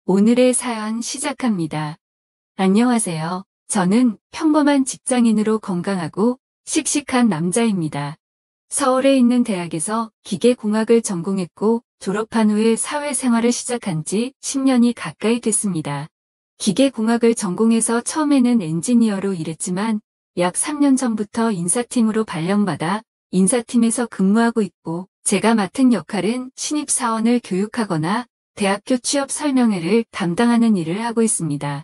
오늘의 사연 시작합니다. 안녕하세요. 저는 평범한 직장인으로 건강하고 씩씩한 남자입니다. 서울에 있는 대학에서 기계공학을 전공했고 졸업한 후에 사회생활을 시작한 지 10년이 가까이 됐습니다. 기계공학을 전공해서 처음에는 엔지니어로 일했지만 약 3년 전부터 인사팀으로 발령받아 인사팀에서 근무하고 있고 제가 맡은 역할은 신입사원을 교육하거나 대학교 취업 설명회를 담당하는 일을 하고 있습니다.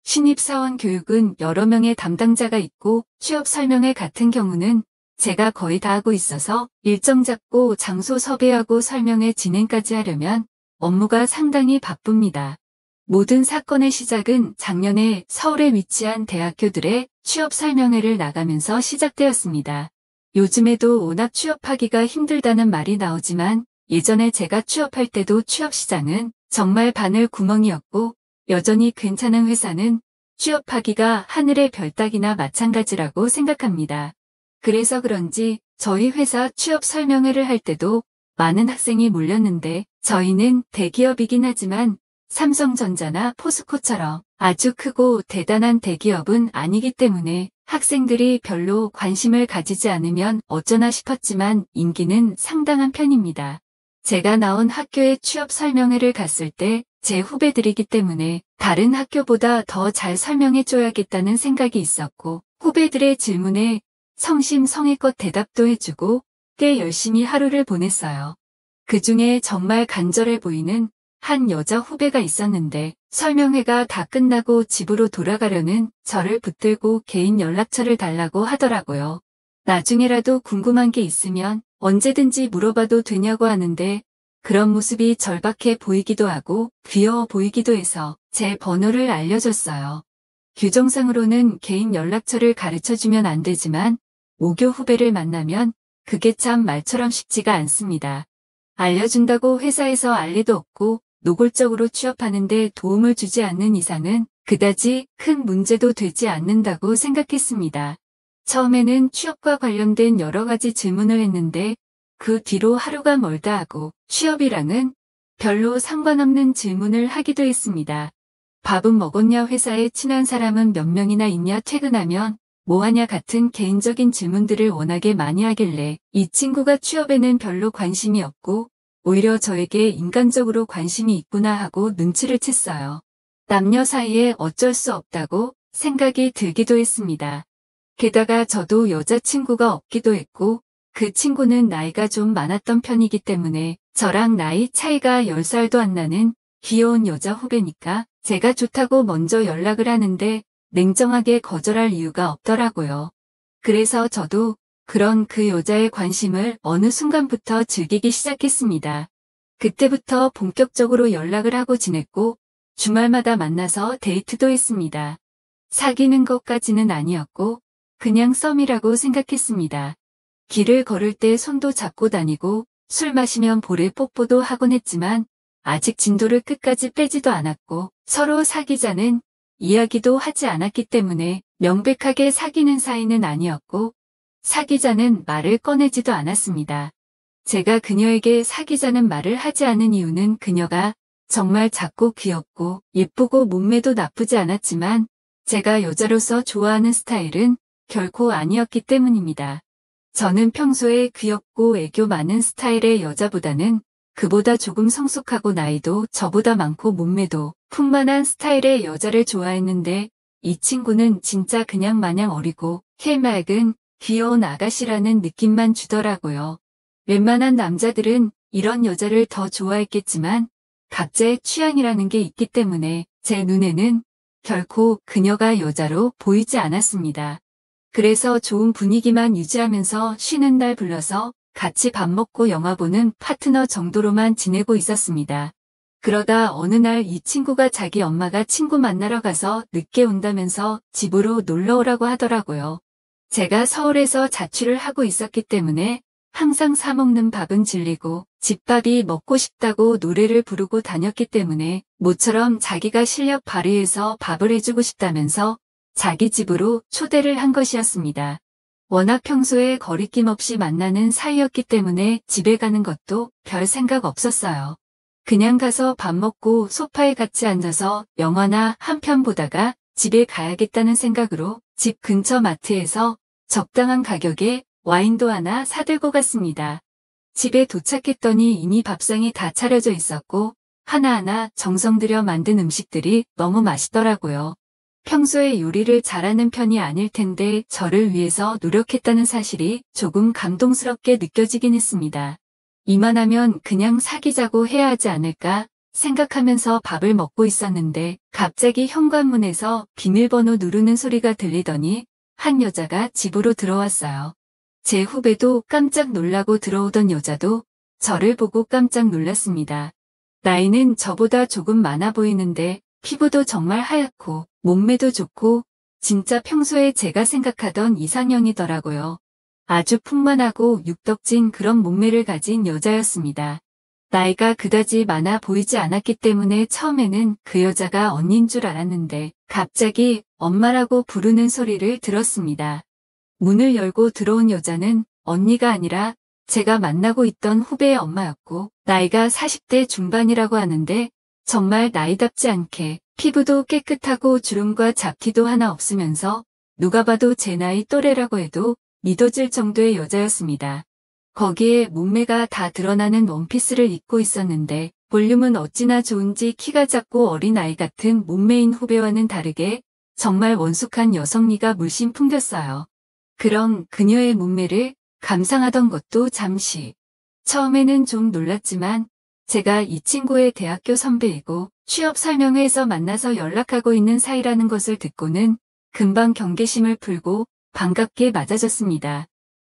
신입사원 교육은 여러 명의 담당자가 있고 취업 설명회 같은 경우는 제가 거의 다 하고 있어서 일정 잡고 장소 섭외하고 설명회 진행까지 하려면 업무가 상당히 바쁩니다. 모든 사건의 시작은 작년에 서울에 위치한 대학교들의 취업 설명회를 나가면서 시작되었습니다. 요즘에도 워낙 취업하기가 힘들다는 말이 나오지만 예전에 제가 취업할 때도 취업시장은 정말 바늘 구멍이었고 여전히 괜찮은 회사는 취업하기가 하늘의 별 따기나 마찬가지라고 생각합니다. 그래서 그런지 저희 회사 취업 설명회를 할 때도 많은 학생이 몰렸는데 저희는 대기업이긴 하지만 삼성전자나 포스코처럼 아주 크고 대단한 대기업은 아니기 때문에 학생들이 별로 관심을 가지지 않으면 어쩌나 싶었지만 인기는 상당한 편입니다. 제가 나온 학교에 취업 설명회를 갔을 때 제 후배들이기 때문에 다른 학교보다 더 잘 설명해줘야겠다는 생각이 있었고 후배들의 질문에 성심성의껏 대답도 해주고 꽤 열심히 하루를 보냈어요. 그중에 정말 간절해 보이는 한 여자 후배가 있었는데 설명회가 다 끝나고 집으로 돌아가려는 저를 붙들고 개인 연락처를 달라고 하더라고요. 나중에라도 궁금한 게 있으면 언제든지 물어봐도 되냐고 하는데 그런 모습이 절박해 보이기도 하고 귀여워 보이기도 해서 제 번호를 알려줬어요. 규정상으로는 개인 연락처를 가르쳐주면 안 되지만 5교 후배를 만나면 그게 참 말처럼 쉽지가 않습니다. 알려준다고 회사에서 알 리도 없고 노골적으로 취업하는데 도움을 주지 않는 이상은 그다지 큰 문제도 되지 않는다고 생각했습니다. 처음에는 취업과 관련된 여러 가지 질문을 했는데 그 뒤로 하루가 멀다 하고 취업이랑은 별로 상관없는 질문을 하기도 했습니다. 밥은 먹었냐, 회사에 친한 사람은 몇 명이나 있냐, 퇴근하면 뭐하냐 같은 개인적인 질문들을 워낙에 많이 하길래 이 친구가 취업에는 별로 관심이 없고 오히려 저에게 인간적으로 관심이 있구나 하고 눈치를 챘어요. 남녀 사이에 어쩔 수 없다고 생각이 들기도 했습니다. 게다가 저도 여자친구가 없기도 했고 그 친구는 나이가 좀 많았던 편이기 때문에 저랑 나이 차이가 10살도 안 나는 귀여운 여자 후배니까 제가 좋다고 먼저 연락을 하는데 냉정하게 거절할 이유가 없더라고요. 그래서 저도 그런 그 여자의 관심을 어느 순간부터 즐기기 시작했습니다. 그때부터 본격적으로 연락을 하고 지냈고 주말마다 만나서 데이트도 했습니다. 사귀는 것까지는 아니었고 그냥 썸이라고 생각했습니다. 길을 걸을 때 손도 잡고 다니고 술 마시면 볼에 뽀뽀도 하곤 했지만 아직 진도를 끝까지 빼지도 않았고 서로 사귀자는 이야기도 하지 않았기 때문에 명백하게 사귀는 사이는 아니었고 사귀자는 말을 꺼내지도 않았습니다. 제가 그녀에게 사귀자는 말을 하지 않은 이유는 그녀가 정말 작고 귀엽고 예쁘고 몸매도 나쁘지 않았지만 제가 여자로서 좋아하는 스타일은 결코 아니었기 때문입니다. 저는 평소에 귀엽고 애교 많은 스타일의 여자보다는 그보다 조금 성숙하고 나이도 저보다 많고 몸매도 풍만한 스타일의 여자를 좋아했는데 이 친구는 진짜 그냥 마냥 어리고 해맑은 귀여운 아가씨라는 느낌만 주더라고요. 웬만한 남자들은 이런 여자를 더 좋아했겠지만 각자의 취향이라는 게 있기 때문에 제 눈에는 결코 그녀가 여자로 보이지 않았습니다. 그래서 좋은 분위기만 유지하면서 쉬는 날 불러서 같이 밥 먹고 영화 보는 파트너 정도로만 지내고 있었습니다. 그러다 어느 날 이 친구가 자기 엄마가 친구 만나러 가서 늦게 온다면서 집으로 놀러 오라고 하더라고요. 제가 서울에서 자취를 하고 있었기 때문에 항상 사 먹는 밥은 질리고 집밥이 먹고 싶다고 노래를 부르고 다녔기 때문에 모처럼 자기가 실력 발휘해서 밥을 해주고 싶다면서 자기 집으로 초대를 한 것이었습니다. 워낙 평소에 거리낌 없이 만나는 사이였기 때문에 집에 가는 것도 별 생각 없었어요. 그냥 가서 밥 먹고 소파에 같이 앉아서 영화나 한 편 보다가 집에 가야겠다는 생각으로 집 근처 마트에서 적당한 가격에 와인도 하나 사들고 갔습니다. 집에 도착했더니 이미 밥상이 다 차려져 있었고 하나하나 정성 들여 만든 음식들이 너무 맛있더라고요. 평소에 요리를 잘하는 편이 아닐 텐데 저를 위해서 노력했다는 사실이 조금 감동스럽게 느껴지긴 했습니다. 이만하면 그냥 사귀자고 해야 하지 않을까 생각하면서 밥을 먹고 있었는데 갑자기 현관문에서 비밀번호 누르는 소리가 들리더니 한 여자가 집으로 들어왔어요. 제 후배도 깜짝 놀라고 들어오던 여자도 저를 보고 깜짝 놀랐습니다. 나이는 저보다 조금 많아 보이는데 피부도 정말 하얗고 몸매도 좋고 진짜 평소에 제가 생각하던 이상형이더라고요. 아주 풍만하고 육덕진 그런 몸매를 가진 여자였습니다. 나이가 그다지 많아 보이지 않았기 때문에 처음에는 그 여자가 언니인 줄 알았는데 갑자기 엄마라고 부르는 소리를 들었습니다. 문을 열고 들어온 여자는 언니가 아니라 제가 만나고 있던 후배의 엄마였고 나이가 40대 중반이라고 하는데 정말 나이답지 않게 피부도 깨끗하고 주름과 잡티도 하나 없으면서 누가 봐도 제 나이 또래라고 해도 믿어질 정도의 여자였습니다. 거기에 몸매가 다 드러나는 원피스를 입고 있었는데 볼륨은 어찌나 좋은지 키가 작고 어린아이 같은 몸매인 후배와는 다르게 정말 원숙한 여성미가 물씬 풍겼어요. 그럼 그녀의 몸매를 감상하던 것도 잠시. 처음에는 좀 놀랐지만 제가 이 친구의 대학교 선배이고 취업 설명회에서 만나서 연락하고 있는 사이라는 것을 듣고는 금방 경계심을 풀고 반갑게 맞아줬습니다.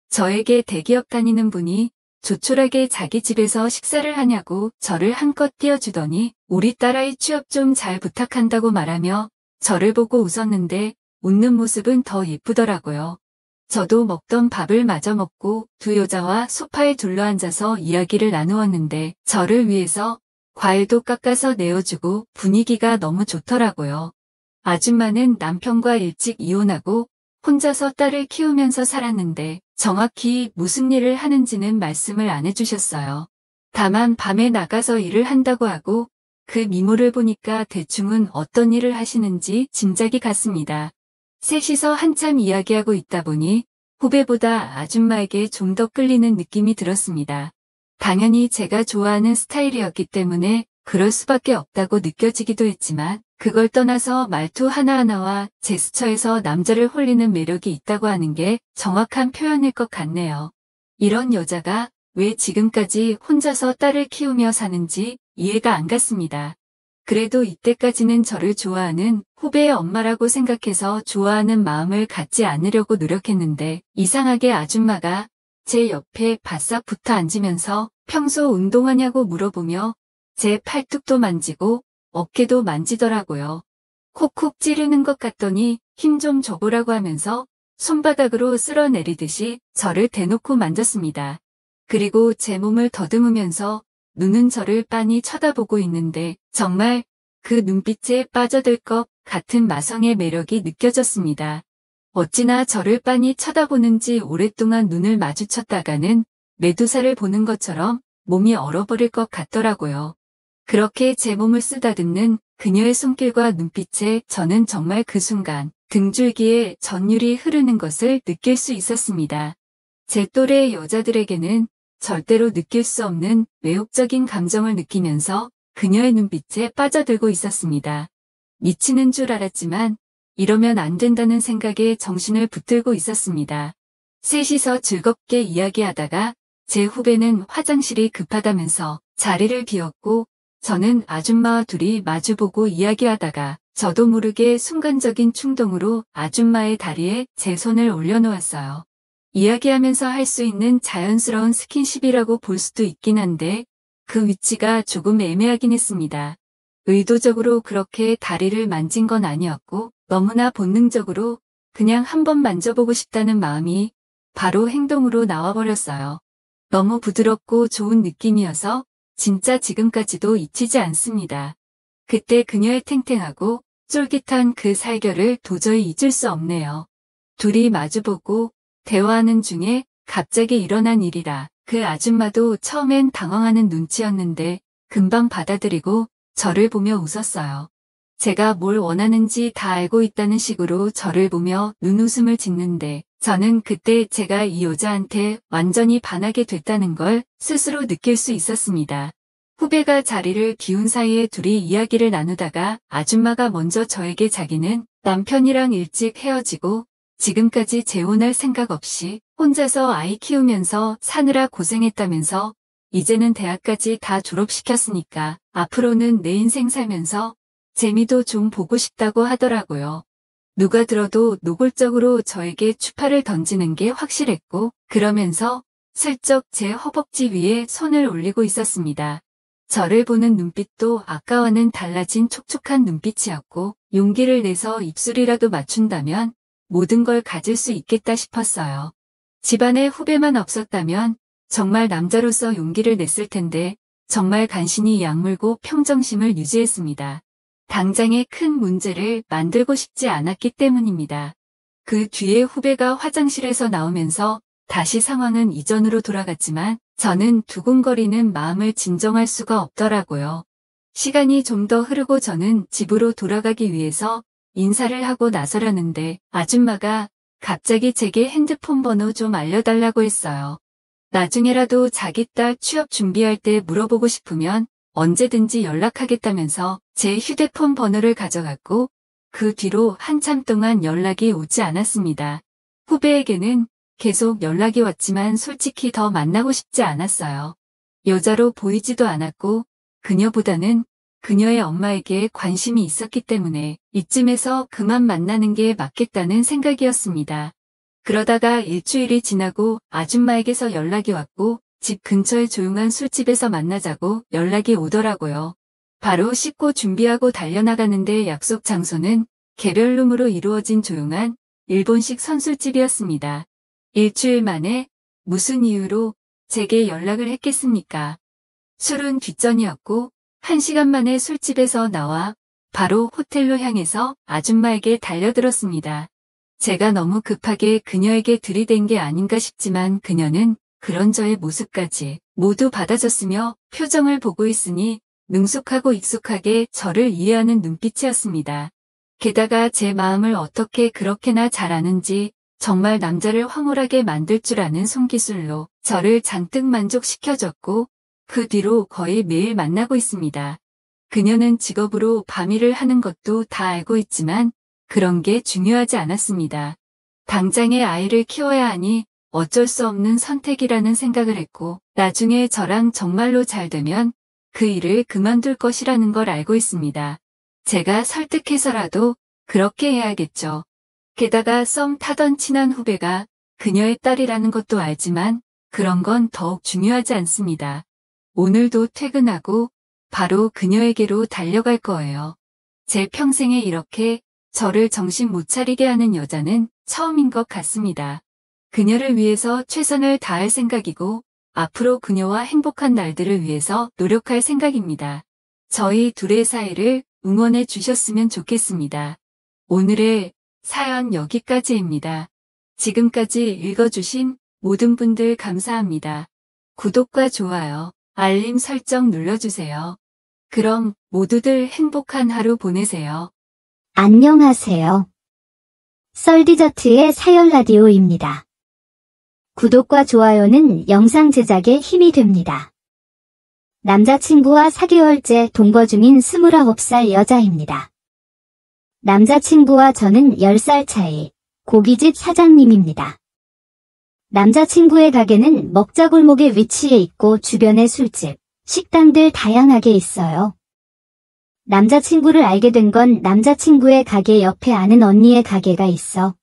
저에게 대기업 다니는 분이 조촐하게 자기 집에서 식사를 하냐고 저를 한껏 띄워주더니 우리 딸아이 취업 좀 잘 부탁한다고 말하며 저를 보고 웃었는데 웃는 모습은 더 예쁘더라고요. 저도 먹던 밥을 마저 먹고 두 여자와 소파에 둘러앉아서 이야기를 나누었는데 저를 위해서 과일도 깎아서 내어주고 분위기가 너무 좋더라고요. 아줌마는 남편과 일찍 이혼하고 혼자서 딸을 키우면서 살았는데 정확히 무슨 일을 하는지는 말씀을 안 해주셨어요. 다만 밤에 나가서 일을 한다고 하고 그 미모를 보니까 대충은 어떤 일을 하시는지 짐작이 갔습니다. 셋이서 한참 이야기하고 있다 보니 후배보다 아줌마에게 좀 더 끌리는 느낌이 들었습니다. 당연히 제가 좋아하는 스타일이었기 때문에 그럴 수밖에 없다고 느껴지기도 했지만 그걸 떠나서 말투 하나하나와 제스처에서 남자를 홀리는 매력이 있다고 하는 게 정확한 표현일 것 같네요. 이런 여자가 왜 지금까지 혼자서 딸을 키우며 사는지 이해가 안 갔습니다. 그래도 이때까지는 저를 좋아하는 후배의 엄마라고 생각해서 좋아하는 마음을 갖지 않으려고 노력했는데 이상하게 아줌마가 제 옆에 바싹 붙어 앉으면서 평소 운동하냐고 물어보며 제 팔뚝도 만지고 어깨도 만지더라고요. 콕콕 찌르는 것 같더니 힘 좀 줘보라고 하면서 손바닥으로 쓸어내리듯이 저를 대놓고 만졌습니다. 그리고 제 몸을 더듬으면서 눈은 저를 빤히 쳐다보고 있는데 정말 그 눈빛에 빠져들 것 같은 마성의 매력이 느껴졌습니다. 어찌나 저를 빤히 쳐다보는지 오랫동안 눈을 마주쳤다가는 메두사를 보는 것처럼 몸이 얼어버릴 것 같더라고요. 그렇게 제 몸을 쓰다듬는 그녀의 손길과 눈빛에 저는 정말 그 순간 등줄기에 전율이 흐르는 것을 느낄 수 있었습니다. 제 또래의 여자들에게는 절대로 느낄 수 없는 매혹적인 감정을 느끼면서 그녀의 눈빛에 빠져들고 있었습니다. 미치는 줄 알았지만 이러면 안 된다는 생각에 정신을 붙들고 있었습니다. 셋이서 즐겁게 이야기하다가 제 후배는 화장실이 급하다면서 자리를 비웠고 저는 아줌마와 둘이 마주보고 이야기하다가 저도 모르게 순간적인 충동으로 아줌마의 다리에 제 손을 올려놓았어요. 이야기하면서 할 수 있는 자연스러운 스킨십이라고 볼 수도 있긴 한데 그 위치가 조금 애매하긴 했습니다. 의도적으로 그렇게 다리를 만진 건 아니었고 너무나 본능적으로 그냥 한번 만져보고 싶다는 마음이 바로 행동으로 나와버렸어요. 너무 부드럽고 좋은 느낌이어서 진짜 지금까지도 잊히지 않습니다. 그때 그녀의 탱탱하고 쫄깃한 그 살결을 도저히 잊을 수 없네요. 둘이 마주보고 대화하는 중에 갑자기 일어난 일이라 그 아줌마도 처음엔 당황하는 눈치였는데 금방 받아들이고 저를 보며 웃었어요. 제가 뭘 원하는지 다 알고 있다는 식으로 저를 보며 눈웃음을 짓는데 저는 그때 제가 이 여자한테 완전히 반하게 됐다는 걸 스스로 느낄 수 있었습니다. 후배가 자리를 비운 사이에 둘이 이야기를 나누다가 아줌마가 먼저 저에게 자기는 남편이랑 일찍 헤어지고 지금까지 재혼할 생각 없이 혼자서 아이 키우면서 사느라 고생했다면서 이제는 대학까지 다 졸업시켰으니까 앞으로는 내 인생 살면서 재미도 좀 보고 싶다고 하더라고요. 누가 들어도 노골적으로 저에게 추파를 던지는 게 확실했고 그러면서 슬쩍 제 허벅지 위에 손을 올리고 있었습니다. 저를 보는 눈빛도 아까와는 달라진 촉촉한 눈빛이었고 용기를 내서 입술이라도 맞춘다면 모든 걸 가질 수 있겠다 싶었어요. 집안에 후배만 없었다면 정말 남자로서 용기를 냈을 텐데 정말 간신히 약물고 평정심을 유지했습니다. 당장의 큰 문제를 만들고 싶지 않았기 때문입니다. 그 뒤에 후배가 화장실에서 나오면서 다시 상황은 이전으로 돌아갔지만 저는 두근거리는 마음을 진정할 수가 없더라고요. 시간이 좀 더 흐르고 저는 집으로 돌아가기 위해서 인사를 하고 나서려는데 아줌마가 갑자기 제게 핸드폰 번호 좀 알려달라고 했어요. 나중에라도 자기 딸 취업 준비할 때 물어보고 싶으면 언제든지 연락하겠다면서 제 휴대폰 번호를 가져갔고 그 뒤로 한참 동안 연락이 오지 않았습니다. 후배에게는 계속 연락이 왔지만 솔직히 더 만나고 싶지 않았어요. 여자로 보이지도 않았고 그녀보다는 그녀의 엄마에게 관심이 있었기 때문에 이쯤에서 그만 만나는 게 맞겠다는 생각이었습니다. 그러다가 일주일이 지나고 아줌마에게서 연락이 왔고 집 근처의 조용한 술집에서 만나자고 연락이 오더라고요. 바로 씻고 준비하고 달려나가는데 약속 장소는 개별룸으로 이루어진 조용한 일본식 선술집이었습니다. 일주일 만에 무슨 이유로 제게 연락을 했겠습니까? 술은 뒷전이었고 1시간 만에 술집에서 나와 바로 호텔로 향해서 아줌마에게 달려들었습니다. 제가 너무 급하게 그녀에게 들이댄 게 아닌가 싶지만 그녀는 그런 저의 모습까지 모두 받아줬으며 표정을 보고 있으니 능숙하고 익숙하게 저를 이해하는 눈빛이었습니다. 게다가 제 마음을 어떻게 그렇게나 잘 아는지 정말 남자를 황홀하게 만들 줄 아는 손기술로 저를 잔뜩 만족시켜줬고 그 뒤로 거의 매일 만나고 있습니다. 그녀는 직업으로 밤일을 하는 것도 다 알고 있지만 그런 게 중요하지 않았습니다. 당장의 아이를 키워야 하니 어쩔 수 없는 선택이라는 생각을 했고 나중에 저랑 정말로 잘 되면 그 일을 그만둘 것이라는 걸 알고 있습니다. 제가 설득해서라도 그렇게 해야겠죠. 게다가 썸 타던 친한 후배가 그녀의 딸이라는 것도 알지만 그런 건 더욱 중요하지 않습니다. 오늘도 퇴근하고 바로 그녀에게로 달려갈 거예요. 제 평생에 이렇게 저를 정신 못 차리게 하는 여자는 처음인 것 같습니다. 그녀를 위해서 최선을 다할 생각이고 앞으로 그녀와 행복한 날들을 위해서 노력할 생각입니다. 저희 둘의 사이를 응원해 주셨으면 좋겠습니다. 오늘의 사연 여기까지입니다. 지금까지 읽어주신 모든 분들 감사합니다. 구독과 좋아요, 알림 설정 눌러주세요. 그럼 모두들 행복한 하루 보내세요. 안녕하세요. 썰디저트의 사연 라디오입니다. 구독과 좋아요는 영상 제작에 힘이 됩니다. 남자친구와 4개월째 동거 중인 29살 여자입니다. 남자친구와 저는 10살 차이, 고깃집 사장님입니다. 남자친구의 가게는 먹자골목에 위치해 있고 주변에 술집, 식당들 다양하게 있어요. 남자친구를 알게 된 건 남자친구의 가게 옆에 아는 언니의 가게가 있어.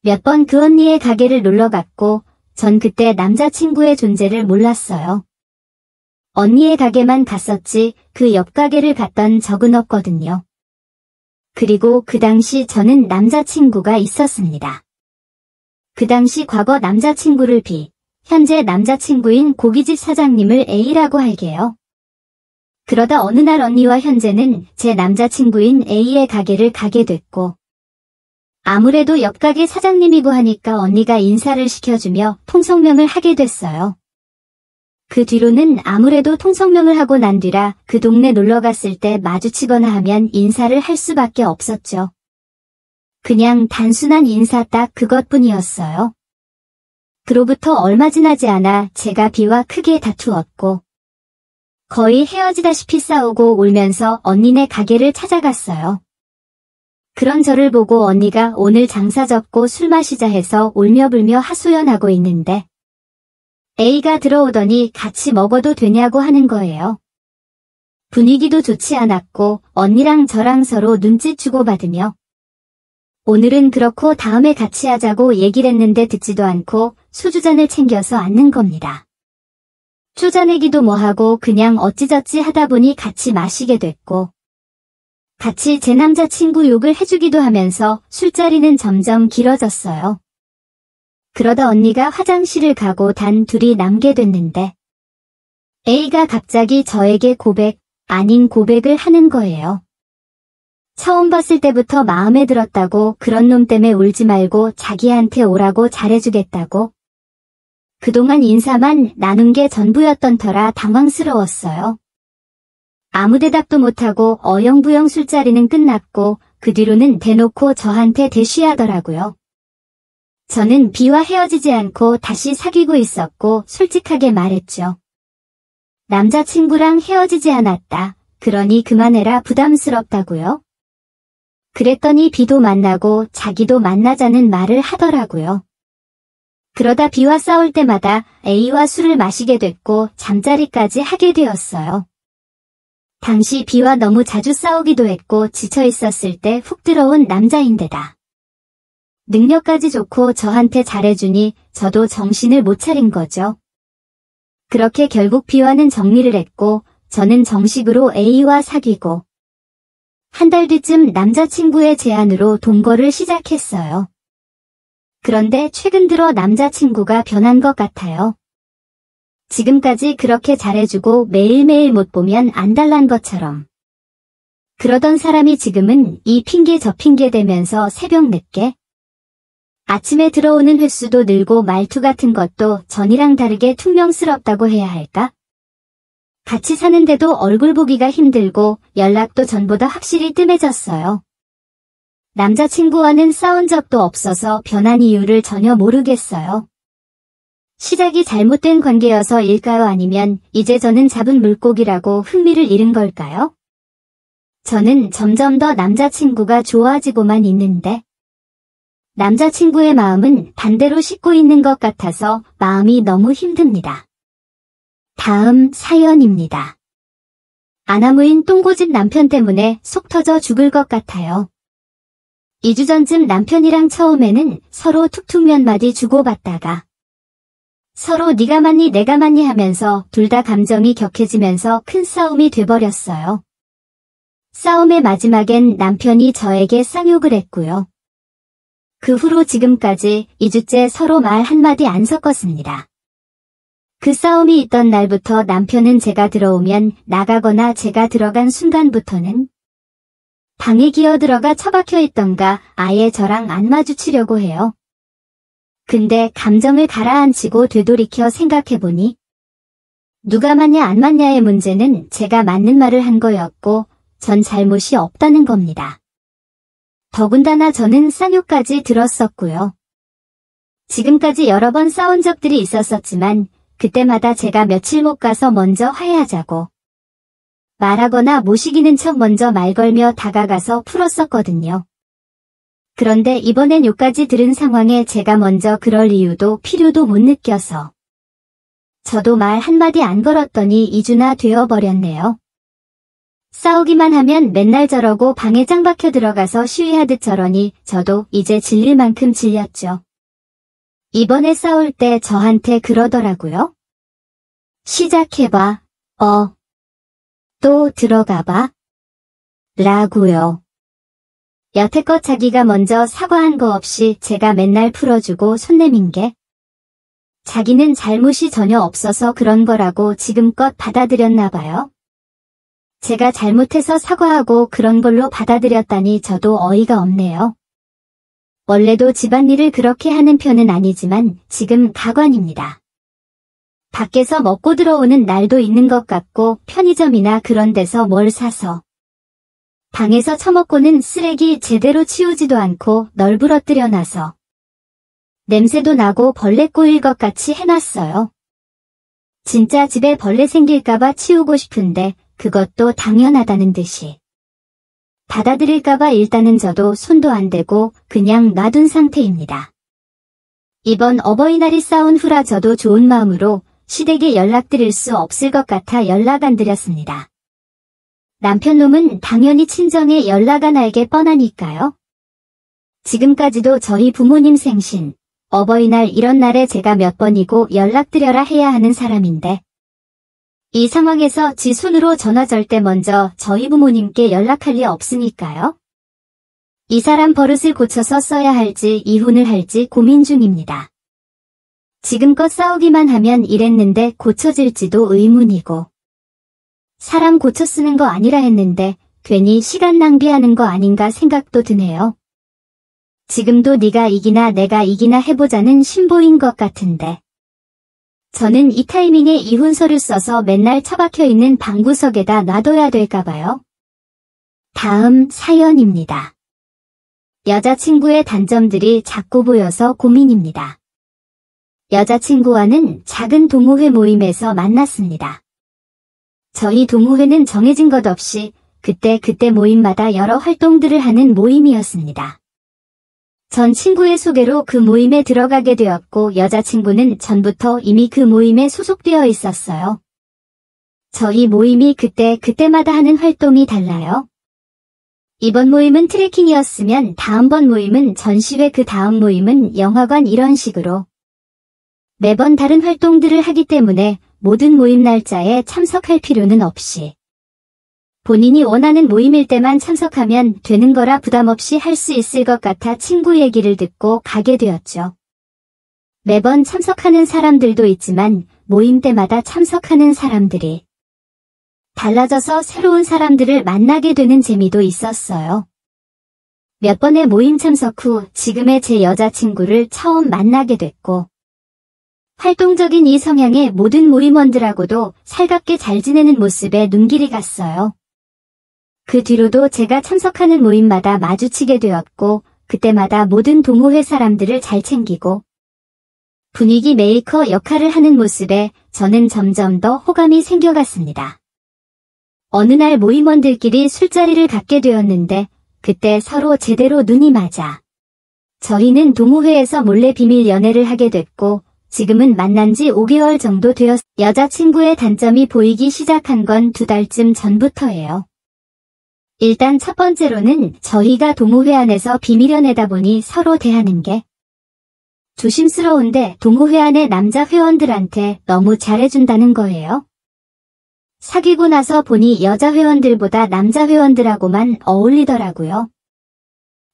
몇 번 그 언니의 가게를 놀러 갔고 전 그때 남자친구의 존재를 몰랐어요. 언니의 가게만 갔었지 그 옆 가게를 갔던 적은 없거든요. 그리고 그 당시 저는 남자친구가 있었습니다. 그 당시 과거 남자친구를 B, 현재 남자친구인 고깃집 사장님을 A라고 할게요. 그러다 어느 날 언니와 현재는 제 남자친구인 A의 가게를 가게 됐고 아무래도 옆 가게 사장님이고 하니까 언니가 인사를 시켜주며 통성명을 하게 됐어요. 그 뒤로는 아무래도 통성명을 하고 난 뒤라 그 동네 놀러 갔을 때 마주치거나 하면 인사를 할 수밖에 없었죠. 그냥 단순한 인사 딱 그것뿐이었어요. 그로부터 얼마 지나지 않아 제가 비와 크게 다투었고 거의 헤어지다시피 싸우고 울면서 언니네 가게를 찾아갔어요. 그런 저를 보고 언니가 오늘 장사 접고 술 마시자 해서 울며불며 하소연하고 있는데 A가 들어오더니 같이 먹어도 되냐고 하는 거예요. 분위기도 좋지 않았고 언니랑 저랑 서로 눈짓 주고받으며 오늘은 그렇고 다음에 같이 하자고 얘기를 했는데 듣지도 않고 소주잔을 챙겨서 앉는 겁니다. 쪼잔내기도 뭐하고 그냥 어찌저찌 하다 보니 같이 마시게 됐고 같이 제 남자친구 욕을 해주기도 하면서 술자리는 점점 길어졌어요. 그러다 언니가 화장실을 가고 단 둘이 남게 됐는데 A가 갑자기 저에게 아닌 고백을 하는 거예요. 처음 봤을 때부터 마음에 들었다고 그런 놈 때문에 울지 말고 자기한테 오라고 잘해주겠다고 그동안 인사만 나눈 게 전부였던 터라 당황스러웠어요. 아무 대답도 못하고 어영부영 술자리는 끝났고 그 뒤로는 대놓고 저한테 대쉬하더라고요. 저는 B와 헤어지지 않고 다시 사귀고 있었고 솔직하게 말했죠. 남자친구랑 헤어지지 않았다. 그러니 그만해라 부담스럽다고요. 그랬더니 B도 만나고 자기도 만나자는 말을 하더라고요. 그러다 B와 싸울 때마다 A와 술을 마시게 됐고 잠자리까지 하게 되었어요. 당시 B와 너무 자주 싸우기도 했고 지쳐 있었을 때 훅 들어온 남자인데다 능력까지 좋고 저한테 잘해주니 저도 정신을 못 차린 거죠. 그렇게 결국 B와는 정리를 했고 저는 정식으로 A와 사귀고 한 달 뒤쯤 남자친구의 제안으로 동거를 시작했어요. 그런데 최근 들어 남자친구가 변한 것 같아요. 지금까지 그렇게 잘해주고 매일매일 못 보면 안달난 것처럼. 그러던 사람이 지금은 이 핑계 저 핑계 대면서 새벽 늦게 아침에 들어오는 횟수도 늘고 말투 같은 것도 전이랑 다르게 퉁명스럽다고 해야 할까? 같이 사는데도 얼굴 보기가 힘들고 연락도 전보다 확실히 뜸해졌어요. 남자친구와는 싸운 적도 없어서 변한 이유를 전혀 모르겠어요. 시작이 잘못된 관계여서일까요? 아니면 이제 저는 잡은 물고기라고 흥미를 잃은 걸까요? 저는 점점 더 남자친구가 좋아지고만 있는데 남자친구의 마음은 반대로 식고 있는 것 같아서 마음이 너무 힘듭니다. 다음 사연입니다. 아나무인 똥고집 남편 때문에 속 터져 죽을 것 같아요. 2주 전쯤 남편이랑 처음에는 서로 툭툭 몇 마디 주고받다가 서로 네가 맞니 내가 맞니 하면서 둘 다 감정이 격해지면서 큰 싸움이 돼버렸어요. 싸움의 마지막엔 남편이 저에게 쌍욕을 했고요. 그 후로 지금까지 2주째 서로 말 한마디 안 섞었습니다. 그 싸움이 있던 날부터 남편은 제가 들어오면 나가거나 제가 들어간 순간부터는 방에 기어들어가 처박혀 있던가 아예 저랑 안 마주치려고 해요. 근데 감정을 가라앉히고 되돌이켜 생각해보니 누가 맞냐 안 맞냐의 문제는 제가 맞는 말을 한 거였고 전 잘못이 없다는 겁니다. 더군다나 저는 쌍욕까지 들었었고요. 지금까지 여러 번 싸운 적들이 있었었지만 그때마다 제가 며칠 못 가서 먼저 화해하자고 말하거나 모시기는 척 먼저 말 걸며 다가가서 풀었었거든요. 그런데 이번엔 욕까지 들은 상황에 제가 먼저 그럴 이유도 필요도 못 느껴서 저도 말 한마디 안 걸었더니 2주나 되어버렸네요. 싸우기만 하면 맨날 저러고 방에 짱 박혀 들어가서 시위하듯 저러니 저도 이제 질릴 만큼 질렸죠. 이번에 싸울 때 저한테 그러더라고요. 시작해봐. 또 들어가봐. 라고요. 여태껏 자기가 먼저 사과한 거 없이 제가 맨날 풀어주고 손 내민 게 자기는 잘못이 전혀 없어서 그런 거라고 지금껏 받아들였나 봐요. 제가 잘못해서 사과하고 그런 걸로 받아들였다니 저도 어이가 없네요. 원래도 집안일을 그렇게 하는 편은 아니지만 지금 가관입니다. 밖에서 먹고 들어오는 날도 있는 것 같고 편의점이나 그런 데서 뭘 사서 방에서 처먹고는 쓰레기 제대로 치우지도 않고 널브러뜨려 놔서 냄새도 나고 벌레 꼬일 것 같이 해놨어요. 진짜 집에 벌레 생길까봐 치우고 싶은데 그것도 당연하다는 듯이 받아들일까봐 일단은 저도 손도 안 대고 그냥 놔둔 상태입니다. 이번 어버이날이 싸운 후라 저도 좋은 마음으로 시댁에 연락드릴 수 없을 것 같아 연락 안 드렸습니다. 남편놈은 당연히 친정에 연락 안 할 게 뻔하니까요. 지금까지도 저희 부모님 생신, 어버이날 이런 날에 제가 몇 번이고 연락드려라 해야 하는 사람인데 이 상황에서 지 손으로 전화 절 때 먼저 저희 부모님께 연락할 리 없으니까요. 이 사람 버릇을 고쳐서 써야 할지 이혼을 할지 고민 중입니다. 지금껏 싸우기만 하면 이랬는데 고쳐질지도 의문이고 사람 고쳐 쓰는 거 아니라 했는데 괜히 시간 낭비하는 거 아닌가 생각도 드네요. 지금도 네가 이기나 내가 이기나 해보자는 심보인 것 같은데 저는 이 타이밍에 이혼서를 써서 맨날 처박혀 있는 방구석에다 놔둬야 될까봐요. 다음 사연입니다. 여자친구의 단점들이 자꾸 보여서 고민입니다. 여자친구와는 작은 동호회 모임에서 만났습니다. 저희 동호회는 정해진 것 없이 그때 모임마다 여러 활동들을 하는 모임이었습니다. 전 친구의 소개로 그 모임에 들어가게 되었고 여자친구는 전부터 이미 그 모임에 소속되어 있었어요. 저희 모임이 그때마다 하는 활동이 달라요. 이번 모임은 트레킹이었으면 다음번 모임은 전시회 그 다음 모임은 영화관 이런 식으로 매번 다른 활동들을 하기 때문에 모든 모임 날짜에 참석할 필요는 없이 본인이 원하는 모임일 때만 참석하면 되는 거라 부담 없이 할 수 있을 것 같아 친구 얘기를 듣고 가게 되었죠. 매번 참석하는 사람들도 있지만 모임 때마다 참석하는 사람들이 달라져서 새로운 사람들을 만나게 되는 재미도 있었어요. 몇 번의 모임 참석 후 지금의 제 여자친구를 처음 만나게 됐고 활동적인 이 성향의 모든 모임원들하고도 살갑게 잘 지내는 모습에 눈길이 갔어요. 그 뒤로도 제가 참석하는 모임마다 마주치게 되었고 그때마다 모든 동호회 사람들을 잘 챙기고 분위기 메이커 역할을 하는 모습에 저는 점점 더 호감이 생겨갔습니다. 어느 날 모임원들끼리 술자리를 갖게 되었는데 그때 서로 제대로 눈이 맞아 저희는 동호회에서 몰래 비밀 연애를 하게 됐고 지금은 만난 지 5개월 정도 되었 여자친구의 단점이 보이기 시작한 건 2달쯤 전부터예요. 일단 첫 번째로는 저희가 동호회 안에서 비밀 연애다 보니 서로 대하는 게 조심스러운데 동호회 안의 남자 회원들한테 너무 잘해준다는 거예요. 사귀고 나서 보니 여자 회원들보다 남자 회원들하고만 어울리더라고요.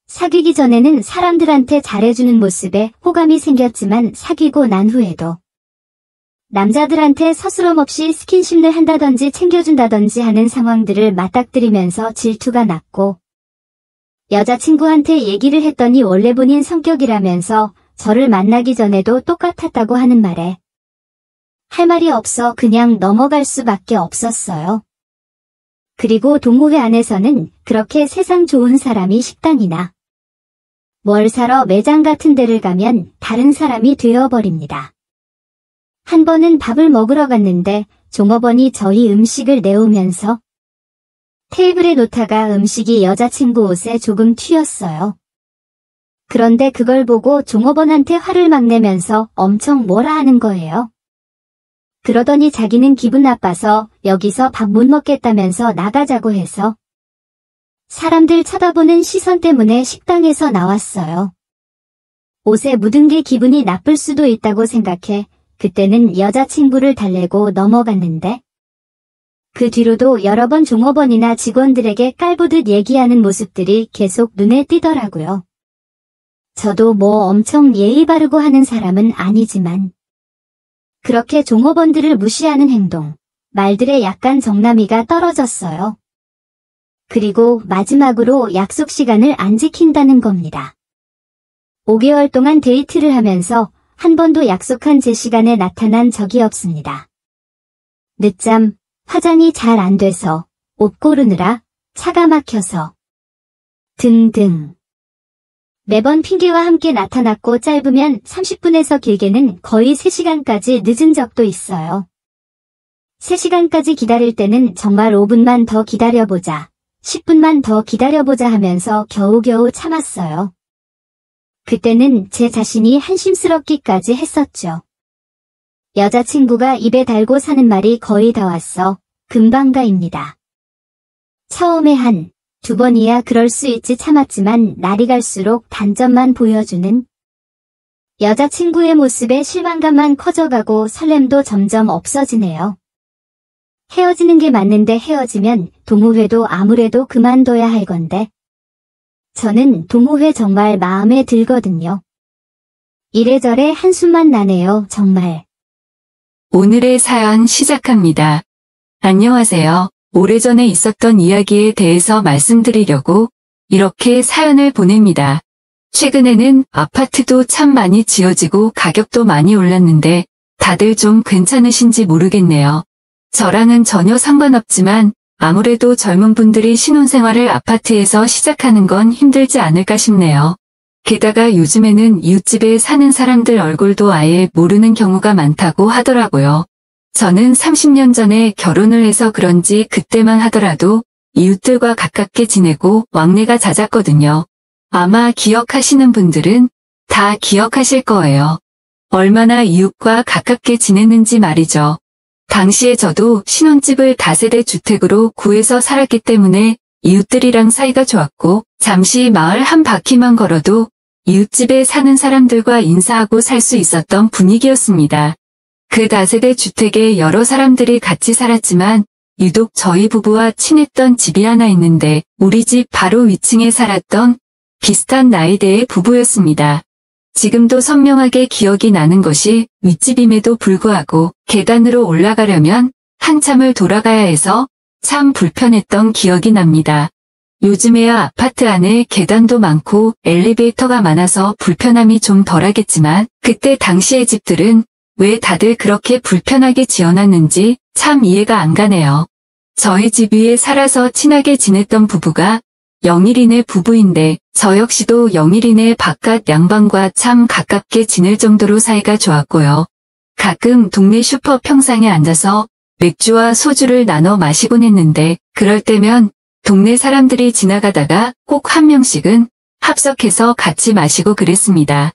사귀기 전에는 사람들한테 잘해주는 모습에 호감이 생겼지만 사귀고 난 후에도 남자들한테 서스럼 없이 스킨십을 한다든지 챙겨준다든지 하는 상황들을 맞닥뜨리면서 질투가 났고 여자친구한테 얘기를 했더니 원래 본인 성격이라면서 저를 만나기 전에도 똑같았다고 하는 말에 할 말이 없어 그냥 넘어갈 수밖에 없었어요. 그리고 동호회 안에서는 그렇게 세상 좋은 사람이 식당이나 뭘 사러 매장 같은 데를 가면 다른 사람이 되어버립니다. 한 번은 밥을 먹으러 갔는데 종업원이 저희 음식을 내오면서 테이블에 놓다가 음식이 여자친구 옷에 조금 튀었어요. 그런데 그걸 보고 종업원한테 화를 막 내면서 엄청 뭐라 하는 거예요. 그러더니 자기는 기분 나빠서 여기서 밥 못 먹겠다면서 나가자고 해서 사람들 쳐다보는 시선 때문에 식당에서 나왔어요. 옷에 묻은 게 기분이 나쁠 수도 있다고 생각해 그때는 여자친구를 달래고 넘어갔는데 그 뒤로도 여러 번 종업원이나 직원들에게 깔보듯 얘기하는 모습들이 계속 눈에 띄더라고요. 저도 뭐 엄청 예의 바르고 하는 사람은 아니지만 그렇게 종업원들을 무시하는 행동, 말들에 약간 정남이가 떨어졌어요. 그리고 마지막으로 약속 시간을 안 지킨다는 겁니다. 5개월 동안 데이트를 하면서 한 번도 약속한 제 시간에 나타난 적이 없습니다. 늦잠, 화장이 잘 안 돼서, 옷 고르느라, 차가 막혀서, 등등. 매번 핑계와 함께 나타났고 짧으면 30분에서 길게는 거의 3시간까지 늦은 적도 있어요. 3시간까지 기다릴 때는 정말 5분만 더 기다려보자, 10분만 더 기다려보자 하면서 겨우겨우 참았어요. 그때는 제 자신이 한심스럽기까지 했었죠. 여자친구가 입에 달고 사는 말이 거의 다 왔어. 금방 가입니다. 처음에 1-2번이야 그럴 수 있지 참았지만 날이 갈수록 단점만 보여주는 여자친구의 모습에 실망감만 커져가고 설렘도 점점 없어지네요. 헤어지는 게 맞는데 헤어지면 동호회도 아무래도 그만둬야 할 건데. 저는 동호회 정말 마음에 들거든요. 이래저래 한숨만 나네요, 정말. 오늘의 사연 시작합니다. 안녕하세요. 오래전에 있었던 이야기에 대해서 말씀드리려고 이렇게 사연을 보냅니다. 최근에는 아파트도 참 많이 지어지고 가격도 많이 올랐는데 다들 좀 괜찮으신지 모르겠네요. 저랑은 전혀 상관없지만 아무래도 젊은 분들이 신혼생활을 아파트에서 시작하는 건 힘들지 않을까 싶네요. 게다가 요즘에는 이웃집에 사는 사람들 얼굴도 아예 모르는 경우가 많다고 하더라고요. 저는 30년 전에 결혼을 해서 그런지 그때만 하더라도 이웃들과 가깝게 지내고 왕래가 잦았거든요. 아마 기억하시는 분들은 다 기억하실 거예요. 얼마나 이웃과 가깝게 지냈는지 말이죠. 당시에 저도 신혼집을 다세대 주택으로 구해서 살았기 때문에 이웃들이랑 사이가 좋았고 잠시 마을 한 바퀴만 걸어도 이웃집에 사는 사람들과 인사하고 살 수 있었던 분위기였습니다. 그 다세대 주택에 여러 사람들이 같이 살았지만 유독 저희 부부와 친했던 집이 하나 있는데 우리 집 바로 위층에 살았던 비슷한 나이대의 부부였습니다. 지금도 선명하게 기억이 나는 것이 윗집임에도 불구하고 계단으로 올라가려면 한참을 돌아가야 해서 참 불편했던 기억이 납니다. 요즘에야 아파트 안에 계단도 많고 엘리베이터가 많아서 불편함이 좀 덜하겠지만 그때 당시의 집들은 왜 다들 그렇게 불편하게 지어놨는지 참 이해가 안 가네요. 저희 집 위에 살아서 친하게 지냈던 부부가 영일이네 부부인데 저 역시도 영일이네 바깥 양반과 참 가깝게 지낼 정도로 사이가 좋았고요. 가끔 동네 슈퍼 평상에 앉아서 맥주와 소주를 나눠 마시곤 했는데 그럴 때면 동네 사람들이 지나가다가 꼭 한 명씩은 합석해서 같이 마시고 그랬습니다.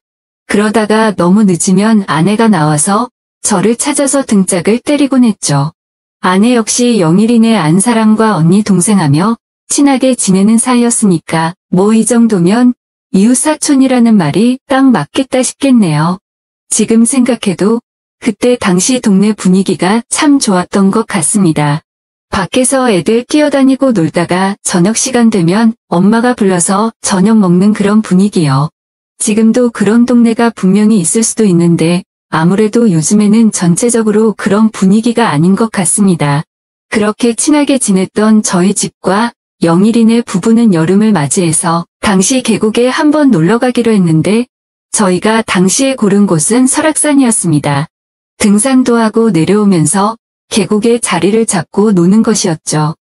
그러다가 너무 늦으면 아내가 나와서 저를 찾아서 등짝을 때리곤 했죠. 아내 역시 영일이네 안사랑과 언니 동생하며 친하게 지내는 사이였으니까 뭐 이 정도면 이웃사촌이라는 말이 딱 맞겠다 싶겠네요. 지금 생각해도 그때 당시 동네 분위기가 참 좋았던 것 같습니다. 밖에서 애들 뛰어다니고 놀다가 저녁 시간 되면 엄마가 불러서 저녁 먹는 그런 분위기요. 지금도 그런 동네가 분명히 있을 수도 있는데 아무래도 요즘에는 전체적으로 그런 분위기가 아닌 것 같습니다. 그렇게 친하게 지냈던 저희 집과 영일이네 부부는 여름을 맞이해서 당시 계곡에 한번 놀러 가기로 했는데 저희가 당시에 고른 곳은 설악산이었습니다. 등산도 하고 내려오면서 계곡에 자리를 잡고 노는 것이었죠.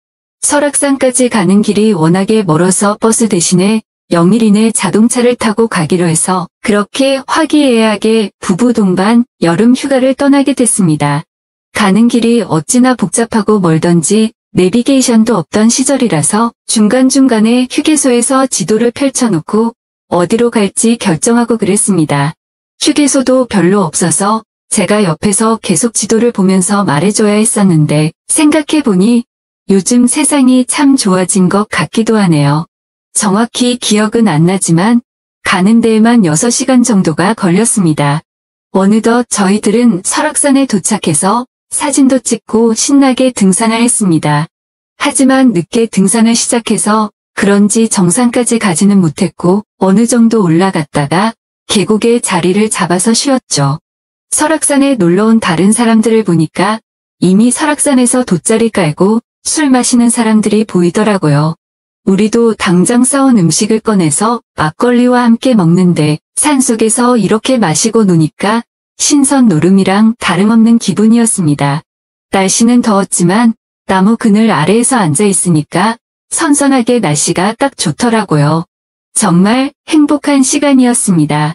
설악산까지 가는 길이 워낙에 멀어서 버스 대신에 영일이네 자동차를 타고 가기로 해서 그렇게 화기애애하게 부부 동반 여름 휴가를 떠나게 됐습니다. 가는 길이 어찌나 복잡하고 멀던지 내비게이션도 없던 시절이라서 중간중간에 휴게소에서 지도를 펼쳐놓고 어디로 갈지 결정하고 그랬습니다. 휴게소도 별로 없어서 제가 옆에서 계속 지도를 보면서 말해줘야 했었는데 생각해보니 요즘 세상이 참 좋아진 것 같기도 하네요. 정확히 기억은 안 나지만 가는 데에만 6시간 정도가 걸렸습니다. 어느덧 저희들은 설악산에 도착해서 사진도 찍고 신나게 등산을 했습니다. 하지만 늦게 등산을 시작해서 그런지 정상까지 가지는 못했고 어느 정도 올라갔다가 계곡에 자리를 잡아서 쉬었죠. 설악산에 놀러온 다른 사람들을 보니까 이미 설악산에서 돗자리 깔고 술 마시는 사람들이 보이더라고요. 우리도 당장 싸온 음식을 꺼내서 막걸리와 함께 먹는데 산속에서 이렇게 마시고 노니까 신선 노름이랑 다름없는 기분이었습니다. 날씨는 더웠지만 나무 그늘 아래에서 앉아 있으니까 선선하게 날씨가 딱 좋더라고요. 정말 행복한 시간이었습니다.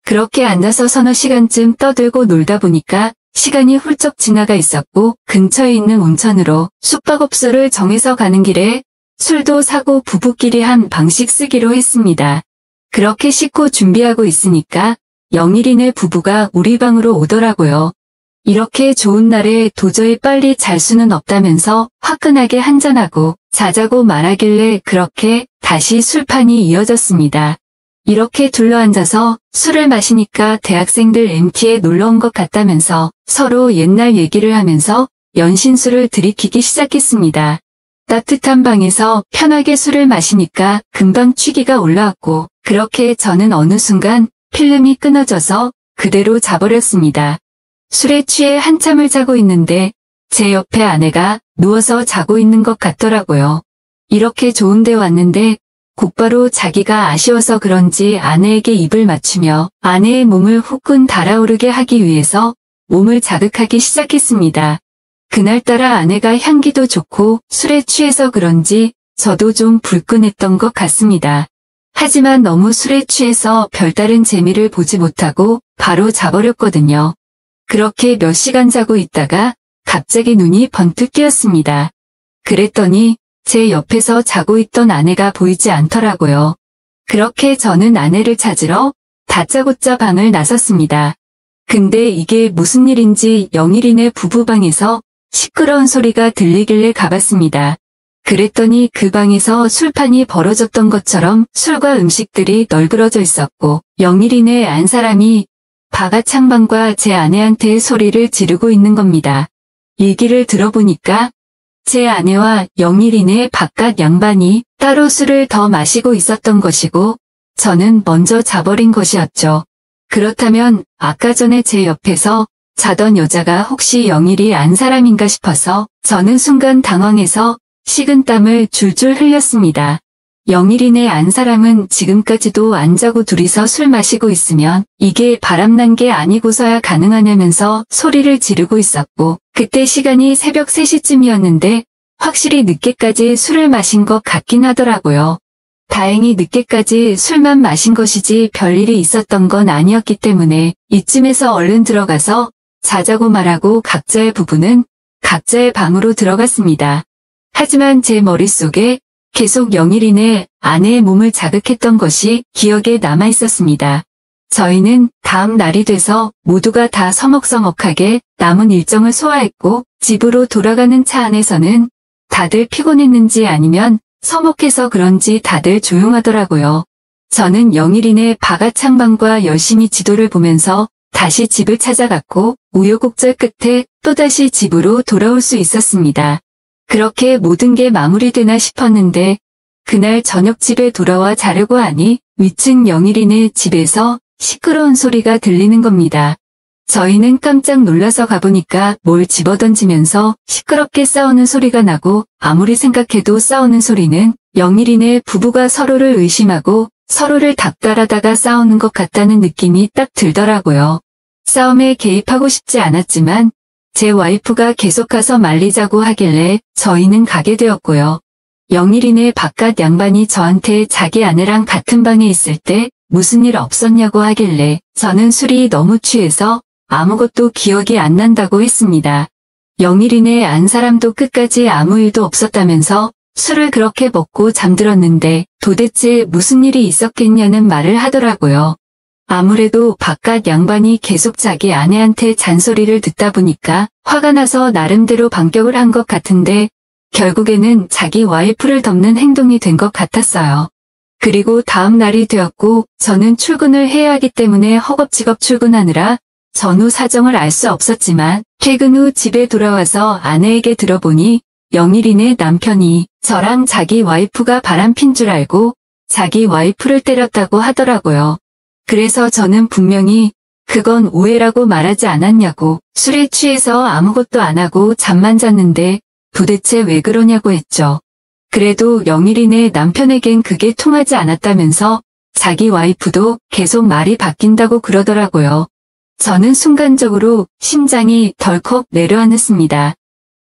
그렇게 앉아서 서너 시간쯤 떠들고 놀다 보니까 시간이 훌쩍 지나가 있었고 근처에 있는 온천으로 숙박업소를 정해서 가는 길에 술도 사고 부부끼리 한 방씩 쓰기로 했습니다. 그렇게 씻고 준비하고 있으니까 영일이네 부부가 우리 방으로 오더라고요. 이렇게 좋은 날에 도저히 빨리 잘 수는 없다면서 화끈하게 한잔하고 자자고 말하길래 그렇게 다시 술판이 이어졌습니다. 이렇게 둘러앉아서 술을 마시니까 대학생들 MT에 놀러 온 것 같다면서 서로 옛날 얘기를 하면서 연신술을 들이키기 시작했습니다. 따뜻한 방에서 편하게 술을 마시니까 금방 취기가 올라왔고 그렇게 저는 어느 순간 필름이 끊어져서 그대로 자버렸습니다. 술에 취해 한참을 자고 있는데 제 옆에 아내가 누워서 자고 있는 것 같더라고요. 이렇게 좋은데 왔는데 곧바로 자기가 아쉬워서 그런지 아내에게 입을 맞추며 아내의 몸을 후끈 달아오르게 하기 위해서 몸을 자극하기 시작했습니다. 그날따라 아내가 향기도 좋고 술에 취해서 그런지 저도 좀 불끈했던 것 같습니다. 하지만 너무 술에 취해서 별다른 재미를 보지 못하고 바로 자버렸거든요. 그렇게 몇 시간 자고 있다가 갑자기 눈이 번뜩 뜨였습니다. 그랬더니 제 옆에서 자고 있던 아내가 보이지 않더라고요. 그렇게 저는 아내를 찾으러 다짜고짜 방을 나섰습니다. 근데 이게 무슨 일인지 영일이네 부부방에서 시끄러운 소리가 들리길래 가봤습니다. 그랬더니 그 방에서 술판이 벌어졌던 것처럼 술과 음식들이 널브러져 있었고 영일이네 안 사람이 바가창방과 제 아내한테 소리를 지르고 있는 겁니다. 얘기를 들어보니까 제 아내와 영일이네 바깥 양반이 따로 술을 더 마시고 있었던 것이고 저는 먼저 자버린 것이었죠. 그렇다면 아까 전에 제 옆에서 자던 여자가 혹시 영일이 안 사람인가 싶어서 저는 순간 당황해서 식은땀을 줄줄 흘렸습니다. 영일이네 안 사람은 지금까지도 안 자고 둘이서 술 마시고 있으면 이게 바람난 게 아니고서야 가능하냐면서 소리를 지르고 있었고 그때 시간이 새벽 3시쯤이었는데 확실히 늦게까지 술을 마신 것 같긴 하더라고요. 다행히 늦게까지 술만 마신 것이지 별일이 있었던 건 아니었기 때문에 이쯤에서 얼른 들어가서 자자고 말하고 각자의 부부는 각자의 방으로 들어갔습니다. 하지만 제 머릿속에 계속 영일이네 아내의 몸을 자극했던 것이 기억에 남아 있었습니다. 저희는 다음 날이 돼서 모두가 다 서먹서먹하게 남은 일정을 소화했고 집으로 돌아가는 차 안에서는 다들 피곤했는지 아니면 서먹해서 그런지 다들 조용하더라고요. 저는 영일이네 바가창방과 열심히 지도를 보면서 다시 집을 찾아갔고 우여곡절 끝에 또다시 집으로 돌아올 수 있었습니다. 그렇게 모든 게 마무리되나 싶었는데 그날 저녁 집에 돌아와 자려고 하니 위층 영일이네 집에서 시끄러운 소리가 들리는 겁니다. 저희는 깜짝 놀라서 가보니까 뭘 집어던지면서 시끄럽게 싸우는 소리가 나고 아무리 생각해도 싸우는 소리는 영일이네 부부가 서로를 의심하고 서로를 닥달하다가 싸우는 것 같다는 느낌이 딱 들더라고요. 싸움에 개입하고 싶지 않았지만 제 와이프가 계속 가서 말리자고 하길래 저희는 가게 되었고요. 영일이네 바깥 양반이 저한테 자기 아내랑 같은 방에 있을 때 무슨 일 없었냐고 하길래 저는 술이 너무 취해서 아무것도 기억이 안 난다고 했습니다. 영일이네 안 사람도 끝까지 아무 일도 없었다면서 술을 그렇게 먹고 잠들었는데 도대체 무슨 일이 있었겠냐는 말을 하더라고요. 아무래도 바깥 양반이 계속 자기 아내한테 잔소리를 듣다 보니까 화가 나서 나름대로 반격을 한 것 같은데 결국에는 자기 와이프를 덮는 행동이 된 것 같았어요. 그리고 다음 날이 되었고 저는 출근을 해야 하기 때문에 허겁지겁 출근하느라 전후 사정을 알 수 없었지만 퇴근 후 집에 돌아와서 아내에게 들어보니 영일이네 남편이 저랑 자기 와이프가 바람핀 줄 알고 자기 와이프를 때렸다고 하더라고요. 그래서 저는 분명히 그건 오해라고 말하지 않았냐고 술에 취해서 아무것도 안 하고 잠만 잤는데 도대체 왜 그러냐고 했죠. 그래도 영일이네 남편에겐 그게 통하지 않았다면서 자기 와이프도 계속 말이 바뀐다고 그러더라고요. 저는 순간적으로 심장이 덜컥 내려앉았습니다.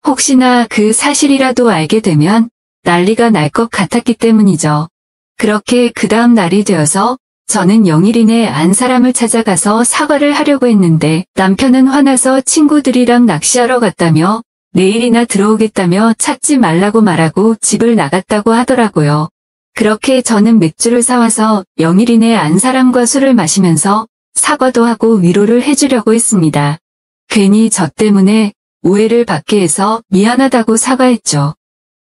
혹시나 그 사실이라도 알게 되면 난리가 날 것 같았기 때문이죠. 그렇게 그 다음 날이 되어서 저는 영일이네 안 사람을 찾아가서 사과를 하려고 했는데 남편은 화나서 친구들이랑 낚시하러 갔다며 내일이나 들어오겠다며 찾지 말라고 말하고 집을 나갔다고 하더라고요. 그렇게 저는 맥주를 사와서 영일이네 안 사람과 술을 마시면서 사과도 하고 위로를 해주려고 했습니다. 괜히 저 때문에 오해를 받게 해서 미안하다고 사과했죠.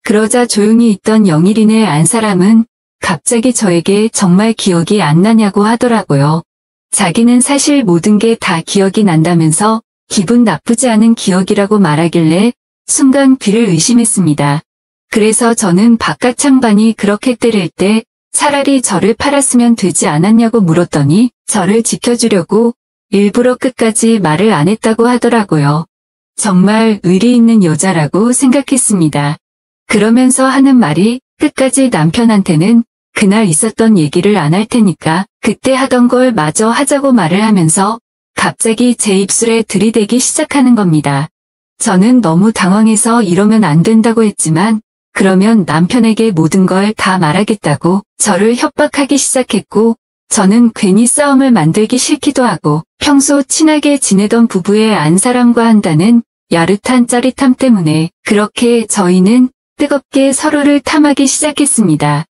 그러자 조용히 있던 영일이네 안 사람은 갑자기 저에게 정말 기억이 안 나냐고 하더라고요. 자기는 사실 모든 게 다 기억이 난다면서 기분 나쁘지 않은 기억이라고 말하길래 순간 귀를 의심했습니다. 그래서 저는 바깥 창반이 그렇게 때릴 때 차라리 저를 팔았으면 되지 않았냐고 물었더니 저를 지켜주려고 일부러 끝까지 말을 안 했다고 하더라고요. 정말 의리 있는 여자라고 생각했습니다. 그러면서 하는 말이 끝까지 남편한테는 그날 있었던 얘기를 안 할 테니까 그때 하던 걸 마저 하자고 말을 하면서 갑자기 제 입술에 들이대기 시작하는 겁니다. 저는 너무 당황해서 이러면 안 된다고 했지만 그러면 남편에게 모든 걸 다 말하겠다고 저를 협박하기 시작했고 저는 괜히 싸움을 만들기 싫기도 하고 평소 친하게 지내던 부부의 안 사람과 한다는 야릇한 짜릿함 때문에 그렇게 저희는 뜨겁게 서로를 탐하기 시작했습니다.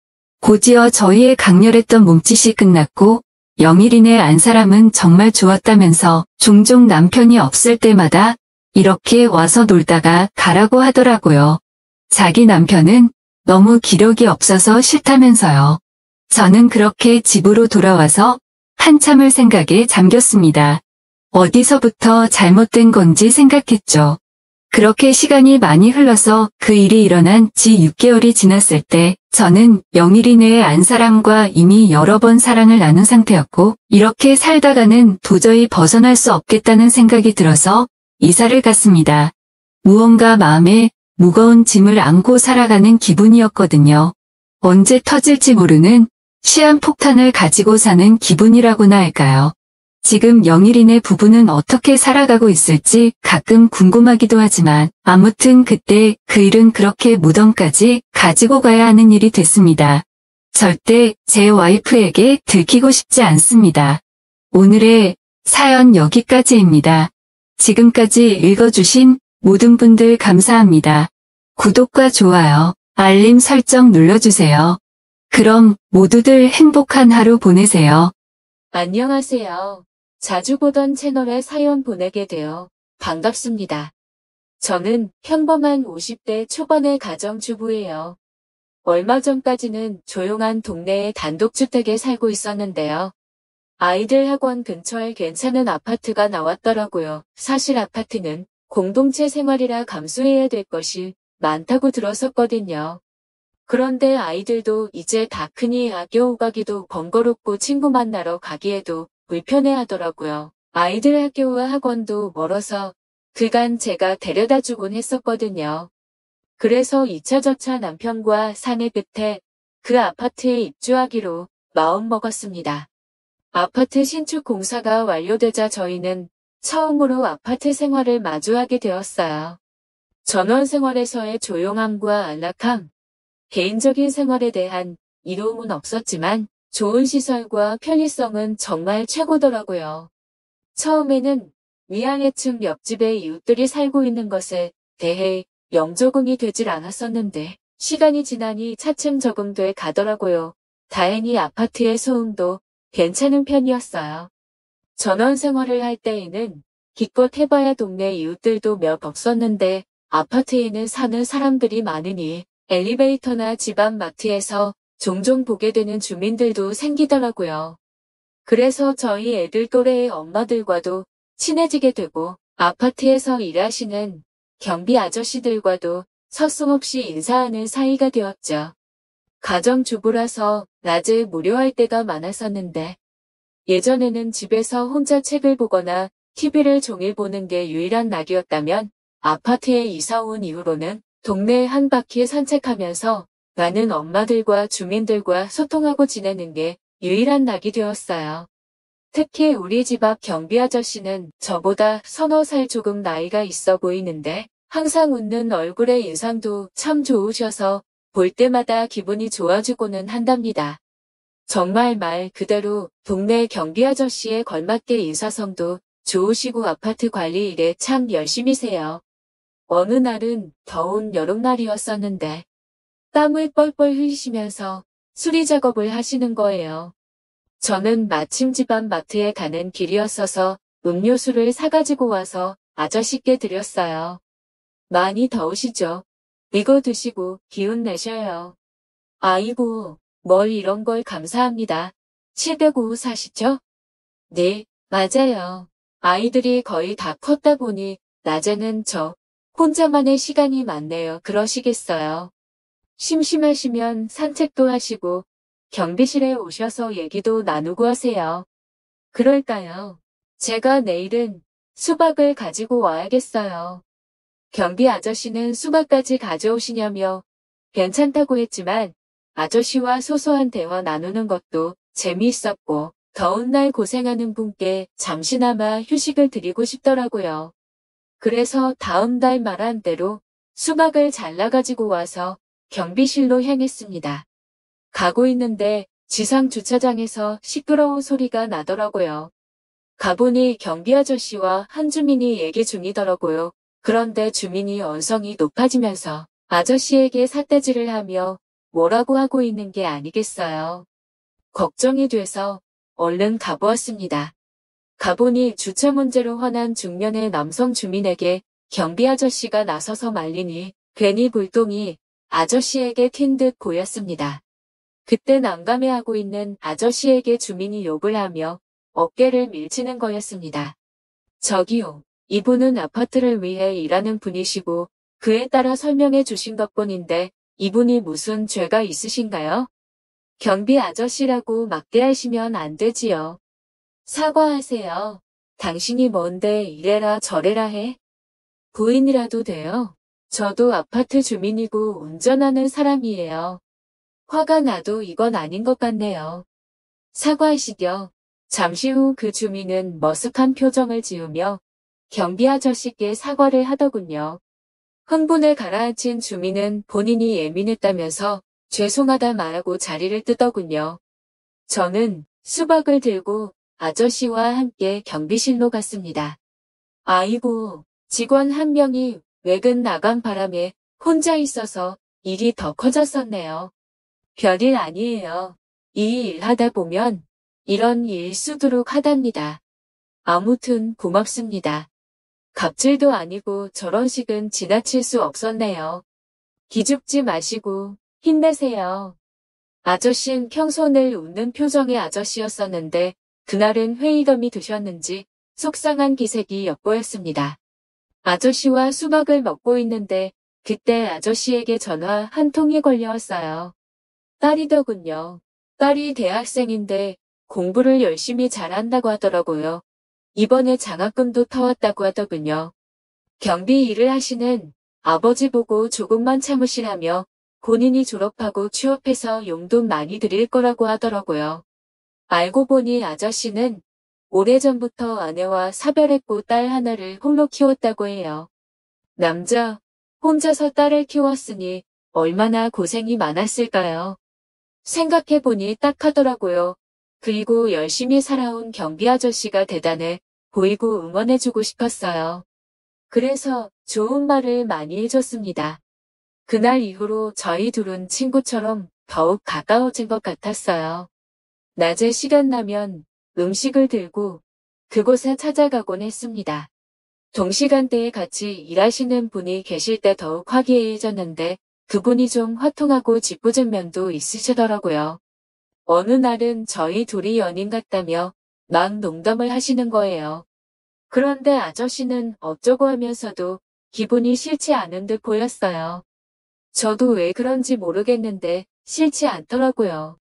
곧이어 저희의 강렬했던 몸짓이 끝났고 영일이네 안 사람은 정말 좋았다면서 종종 남편이 없을 때마다 이렇게 와서 놀다가 가라고 하더라고요. 자기 남편은 너무 기력이 없어서 싫다면서요. 저는 그렇게 집으로 돌아와서 한참을 생각에 잠겼습니다. 어디서부터 잘못된 건지 생각했죠. 그렇게 시간이 많이 흘러서 그 일이 일어난 지 6개월이 지났을 때 저는 영일이네의 안 사람과 이미 여러 번 사랑을 나눈 상태였고 이렇게 살다가는 도저히 벗어날 수 없겠다는 생각이 들어서 이사를 갔습니다. 무언가 마음에 무거운 짐을 안고 살아가는 기분이었거든요. 언제 터질지 모르는 시한폭탄을 가지고 사는 기분이라고나 할까요? 지금 영일이네 부부는 어떻게 살아가고 있을지 가끔 궁금하기도 하지만 아무튼 그때 그 일은 그렇게 무덤까지 가지고 가야 하는 일이 됐습니다. 절대 제 와이프에게 들키고 싶지 않습니다. 오늘의 사연 여기까지입니다. 지금까지 읽어주신 모든 분들 감사합니다. 구독과 좋아요, 알림 설정 눌러주세요. 그럼 모두들 행복한 하루 보내세요. 안녕하세요. 자주 보던 채널에 사연 보내게 되어 반갑습니다. 저는 평범한 50대 초반의 가정주부예요. 얼마 전까지는 조용한 동네의 단독주택에 살고 있었는데요. 아이들 학원 근처에 괜찮은 아파트가 나왔더라고요. 사실 아파트는 공동체 생활이라 감수해야 될 것이 많다고 들었었거든요. 그런데 아이들도 이제 다 크니 학교 오가기도 번거롭고 친구 만나러 가기에도 불편해하더라고요. 아이들 학교와 학원도 멀어서 그간 제가 데려다 주곤 했었거든요. 그래서 이차저차 남편과 상의 끝에 그 아파트에 입주하기로 마음먹었습니다. 아파트 신축 공사가 완료되자 저희는 처음으로 아파트 생활을 마주하게 되었어요. 전원 생활에서의 조용함과 안락함, 개인적인 생활에 대한 이로움은 없었지만 좋은 시설과 편의성은 정말 최고더라고요. 처음에는 위아래층 옆집에 이웃들이 살고 있는 것에 대해 영 적응이 되질 않았었는데 시간이 지나니 차츰 적응돼 가더라고요. 다행히 아파트의 소음도 괜찮은 편이었어요. 전원 생활을 할 때에는 기껏 해봐야 동네 이웃들도 몇 없었는데 아파트에는 사는 사람들이 많으니 엘리베이터나 집 앞 마트에서 종종 보게 되는 주민들도 생기더라고요. 그래서 저희 애들 또래의 엄마들과도 친해지게 되고 아파트에서 일하시는 경비 아저씨들과도 서슴없이 인사하는 사이가 되었죠. 가정주부라서 낮에 무료할 때가 많았었는데 예전에는 집에서 혼자 책을 보거나 TV를 종일 보는 게 유일한 낙이었다면 아파트에 이사 온 이후로는 동네 한 바퀴 산책하면서 많은 엄마들과 주민들과 소통하고 지내는 게 유일한 낙이 되었어요. 특히 우리 집 앞 경비 아저씨는 저보다 서너 살 조금 나이가 있어 보이는데 항상 웃는 얼굴의 인상도 참 좋으셔서 볼 때마다 기분이 좋아지고는 한답니다. 정말 말 그대로 동네 경비 아저씨에 걸맞게 인사성도 좋으시고 아파트 관리 일에 참 열심히세요. 어느 날은 더운 여름날이었었는데 땀을 뻘뻘 흘리시면서 수리 작업을 하시는 거예요. 저는 마침 집안 마트에 가는 길이었어서 음료수를 사가지고 와서 아저씨께 드렸어요. 많이 더우시죠? 이거 드시고 기운 내셔요. 아이고, 뭘 이런 걸 감사합니다. 705 사시죠? 네, 맞아요. 아이들이 거의 다 컸다 보니 낮에는 저 혼자만의 시간이 많네요. 그러시겠어요. 심심하시면 산책도 하시고 경비실에 오셔서 얘기도 나누고 하세요. 그럴까요? 제가 내일은 수박을 가지고 와야겠어요. 경비 아저씨는 수박까지 가져오시냐며 괜찮다고 했지만 아저씨와 소소한 대화 나누는 것도 재미있었고 더운 날 고생하는 분께 잠시나마 휴식을 드리고 싶더라고요. 그래서 다음 달 말한 대로 수박을 잘라 가지고 와서 경비실로 향했습니다. 가고 있는데 지상 주차장에서 시끄러운 소리가 나더라고요. 가보니 경비 아저씨와 한 주민이 얘기 중이더라고요. 그런데 주민이 언성이 높아지면서 아저씨에게 삿대질을 하며 뭐라고 하고 있는 게 아니겠어요. 걱정이 돼서 얼른 가보았습니다. 가보니 주차 문제로 화난 중년의 남성 주민에게 경비 아저씨가 나서서 말리니 괜히 불똥이 아저씨에게 튄 듯 보였습니다. 그때 난감해하고 있는 아저씨에게 주민이 욕을 하며 어깨를 밀치는 거였습니다. 저기요, 이분은 아파트를 위해 일하는 분이시고 그에 따라 설명해 주신 것뿐인데 이분이 무슨 죄가 있으신가요? 경비 아저씨라고 막대하시면 안 되지요. 사과하세요. 당신이 뭔데 이래라 저래라 해? 부인이라도 돼요. 저도 아파트 주민이고 운전하는 사람이에요. 화가 나도 이건 아닌 것 같네요. 사과하시죠. 잠시 후 그 주민은 머쓱한 표정을 지으며 경비 아저씨께 사과를 하더군요. 흥분을 가라앉힌 주민은 본인이 예민했다면서 죄송하다 말하고 자리를 뜨더군요. 저는 수박을 들고 아저씨와 함께 경비실로 갔습니다. 아이고, 직원 한 명이 외근 나간 바람에 혼자 있어서 일이 더 커졌었네요. 별일 아니에요. 이 일 하다 보면 이런 일 수두룩 하답니다. 아무튼 고맙습니다. 갑질도 아니고 저런 식은 지나칠 수 없었네요. 기죽지 마시고 힘내세요. 아저씨는 평소늘 웃는 표정의 아저씨였었는데 그날은 회의감이 드셨는지 속상한 기색이 엿보였습니다. 아저씨와 수박을 먹고 있는데 그때 아저씨에게 전화 한 통이 걸려왔어요. 딸이더군요. 딸이 대학생인데 공부를 열심히 잘한다고 하더라고요. 이번에 장학금도 터왔다고 하더군요. 경비 일을 하시는 아버지 보고 조금만 참으시라며 본인이 졸업하고 취업해서 용돈 많이 드릴 거라고 하더라고요. 알고 보니 아저씨는 오래전부터 아내와 사별했고 딸 하나를 홀로 키웠다고 해요. 남자, 혼자서 딸을 키웠으니 얼마나 고생이 많았을까요? 생각해보니 딱하더라고요. 그리고 열심히 살아온 경비 아저씨가 대단해 보이고 응원해주고 싶었어요. 그래서 좋은 말을 많이 해줬습니다. 그날 이후로 저희 둘은 친구처럼 더욱 가까워진 것 같았어요. 낮에 시간 나면 음식을 들고 그곳에 찾아가곤 했습니다. 동시간대에 같이 일하시는 분이 계실 때 더욱 화기애애해졌는데 그분이 좀 화통하고 짓궂은 면도 있으시더라고요. 어느 날은 저희 둘이 연인 같다며 막 농담을 하시는 거예요. 그런데 아저씨는 어쩌고 하면서도 기분이 싫지 않은 듯 보였어요. 저도 왜 그런지 모르겠는데 싫지 않더라고요.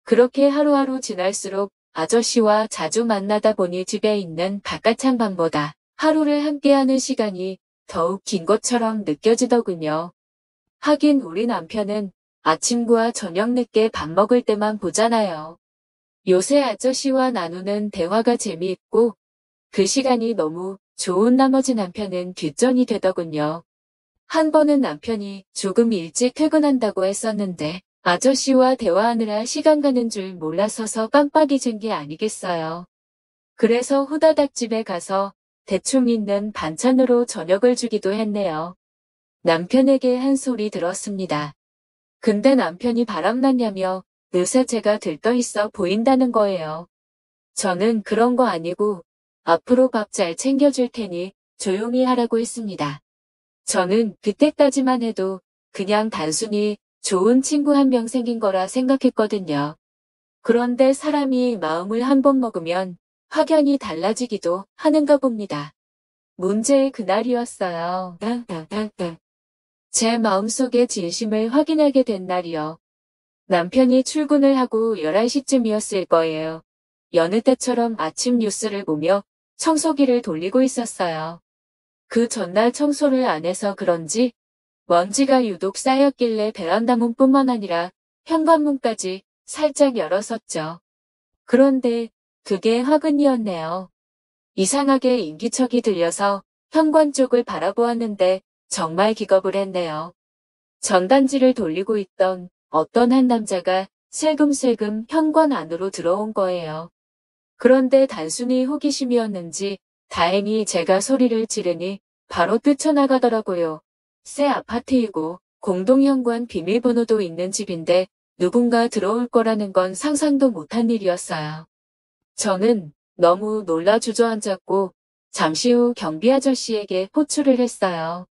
그렇게 하루하루 지날수록 아저씨와 자주 만나다 보니 집에 있는 바깥창방보다 하루를 함께하는 시간이 더욱 긴 것처럼 느껴지더군요. 하긴 우리 남편은 아침과 저녁 늦게 밥 먹을 때만 보잖아요. 요새 아저씨와 나누는 대화가 재미있고 그 시간이 너무 좋은 나머지 남편은 뒷전이 되더군요. 한 번은 남편이 조금 일찍 퇴근한다고 했었는데 아저씨와 대화하느라 시간 가는 줄 몰라서서 깜빡 잊은 게 아니겠어요. 그래서 후다닥 집에 가서 대충 있는 반찬으로 저녁을 주기도 했네요. 남편에게 한 소리 들었습니다. 근데 남편이 바람났냐며 느새 제가 들떠 있어 보인다는 거예요. 저는 그런 거 아니고 앞으로 밥 잘 챙겨줄 테니 조용히 하라고 했습니다. 저는 그때까지만 해도 그냥 단순히 좋은 친구 한 명 생긴 거라 생각했거든요. 그런데 사람이 마음을 한 번 먹으면 확연히 달라지기도 하는가 봅니다. 문제의 그날이었어요. 제 마음속의 진심을 확인하게 된 날이요. 남편이 출근을 하고 11시쯤이었을 거예요. 여느 때처럼 아침 뉴스를 보며 청소기를 돌리고 있었어요. 그 전날 청소를 안 해서 그런지 먼지가 유독 쌓였길래 베란다 문뿐만 아니라 현관문까지 살짝 열었었죠. 그런데 그게 화근이었네요. 이상하게 인기척이 들려서 현관 쪽을 바라보았는데 정말 기겁을 했네요. 전단지를 돌리고 있던 어떤 한 남자가 슬금슬금 현관 안으로 들어온 거예요. 그런데 단순히 호기심이었는지 다행히 제가 소리를 지르니 바로 뛰쳐나가더라고요. 새 아파트이고 공동현관 비밀번호도 있는 집인데 누군가 들어올 거라는 건 상상도 못한 일이었어요. 저는 너무 놀라 주저앉았고 잠시 후 경비 아저씨에게 호출을 했어요.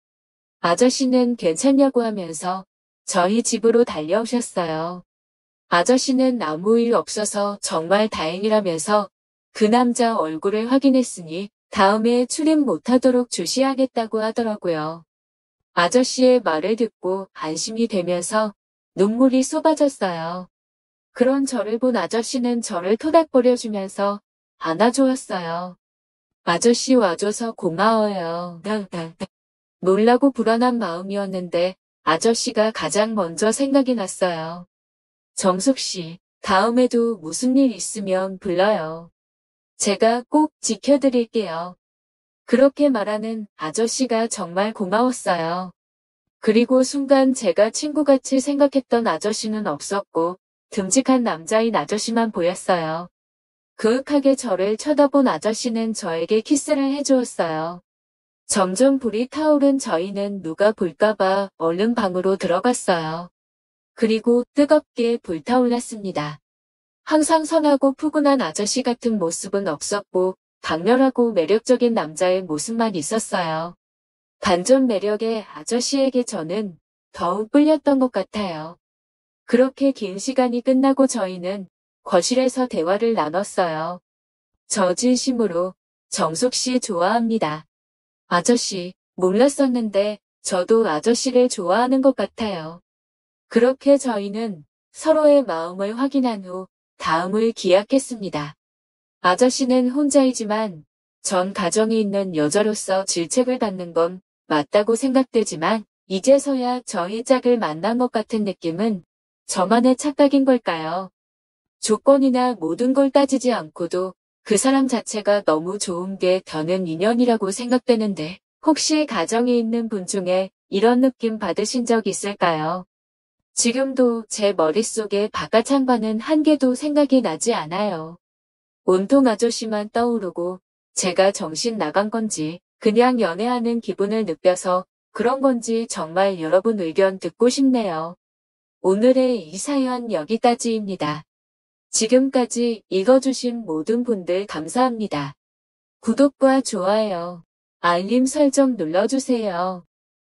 아저씨는 괜찮냐고 하면서 저희 집으로 달려오셨어요. 아저씨는 아무 일 없어서 정말 다행이라면서 그 남자 얼굴을 확인했으니 다음에 출입 못하도록 주시하겠다고 하더라고요. 아저씨의 말을 듣고 안심이 되면서 눈물이 쏟아졌어요. 그런 저를 본 아저씨는 저를 토닥거려주면서 안아주었어요. 아저씨 와줘서 고마워요. 놀라고 불안한 마음이었는데 아저씨가 가장 먼저 생각이 났어요. 정숙 씨, 다음에도 무슨 일 있으면 불러요. 제가 꼭 지켜드릴게요. 그렇게 말하는 아저씨가 정말 고마웠어요. 그리고 순간 제가 친구같이 생각했던 아저씨는 없었고 듬직한 남자인 아저씨만 보였어요. 그윽하게 저를 쳐다본 아저씨는 저에게 키스를 해주었어요. 점점 불이 타오른 저희는 누가 볼까봐 얼른 방으로 들어갔어요. 그리고 뜨겁게 불타올랐습니다. 항상 선하고 푸근한 아저씨 같은 모습은 없었고 강렬하고 매력적인 남자의 모습만 있었어요. 반전 매력의 아저씨에게 저는 더욱 끌렸던 것 같아요. 그렇게 긴 시간이 끝나고 저희는 거실에서 대화를 나눴어요. 저 진심으로 정숙 씨 좋아합니다. 아저씨, 몰랐었는데 저도 아저씨를 좋아하는 것 같아요. 그렇게 저희는 서로의 마음을 확인한 후 다음을 기약했습니다. 아저씨는 혼자이지만 전 가정이 있는 여자로서 질책을 받는 건 맞다고 생각되지만 이제서야 저희 짝을 만난 것 같은 느낌은 저만의 착각인 걸까요? 조건이나 모든 걸 따지지 않고도 그 사람 자체가 너무 좋은 게 저는 인연이라고 생각되는데 혹시 가정에 있는 분 중에 이런 느낌 받으신 적 있을까요? 지금도 제 머릿속에 바깥 창반은 한 개도 생각이 나지 않아요. 온통 아저씨만 떠오르고 제가 정신 나간 건지 그냥 연애하는 기분을 느껴서 그런 건지 정말 여러분 의견 듣고 싶네요. 오늘의 이 사연 여기까지입니다. 지금까지 읽어주신 모든 분들 감사합니다. 구독과 좋아요, 알림 설정 눌러주세요.